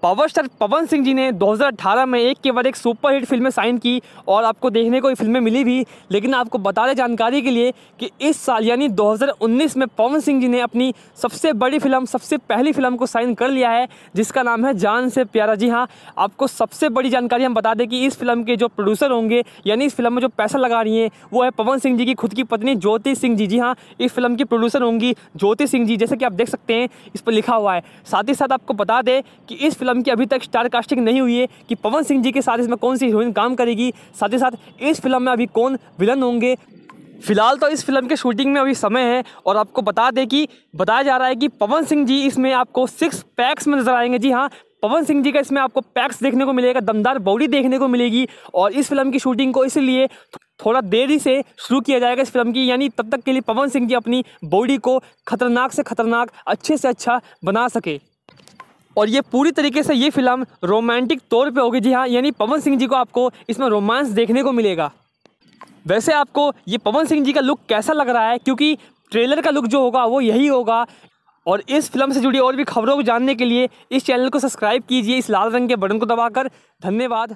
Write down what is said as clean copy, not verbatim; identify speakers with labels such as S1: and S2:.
S1: Power star Pawan Singh ji ने 2018 में एक के बाद एक सुपरहिट फिल्में साइन की और आपको देखने को ये फिल्में मिली भी। लेकिन आपको बता दें जानकारी के लिए कि इस साल यानी 2019 में पवन सिंह जी ने अपनी सबसे बड़ी फिल्म, सबसे पहली फिल्म को साइन कर लिया है, जिसका नाम है जान से प्यारा। जी हाँ, आपको सबसे बड़ी जानकारी हम बता दें कि इस फिल्म के जो प्रोड्यूसर होंगे यानी इस फिल्म में जो पैसा लगा रही हैं वो है पवन सिंह जी की खुद की पत्नी ज्योति सिंह जी। जी हाँ, इस फिल्म की प्रोड्यूसर होंगी ज्योति सिंह जी, जैसे कि आप देख सकते हैं इस पर लिखा हुआ है। साथ ही साथ आपको बता दें कि इस फिल्म की अभी तक स्टार कास्टिंग नहीं हुई है कि पवन सिंह जी के साथ इसमें कौन सी हीरोइन काम करेगी, साथ ही साथ इस फिल्म में अभी कौन विलन होंगे। फिलहाल तो इस फिल्म के शूटिंग में अभी समय है और आपको बता दें कि बताया जा रहा है कि पवन सिंह जी इसमें आपको 6 पैक्स में नजर आएंगे। जी हाँ, पवन सिंह जी का इसमें आपको पैक्स देखने को मिलेगा, दमदार बॉडी देखने को मिलेगी। और इस फिल्म की शूटिंग को इसलिए थोड़ा देरी से शुरू किया जाएगा इस फिल्म की, यानी तब तक के लिए पवन सिंह जी अपनी बॉडी को खतरनाक से खतरनाक, अच्छे से अच्छा बना सके। और ये पूरी तरीके से ये फिल्म रोमांटिक तौर पे होगी। जी हाँ, यानी पवन सिंह जी को आपको इसमें रोमांस देखने को मिलेगा। वैसे आपको ये पवन सिंह जी का लुक कैसा लग रहा है, क्योंकि ट्रेलर का लुक जो होगा वो यही होगा। और इस फिल्म से जुड़ी और भी खबरों को जानने के लिए इस चैनल को सब्सक्राइब कीजिए इस लाल रंग के बटन को दबाकर। धन्यवाद।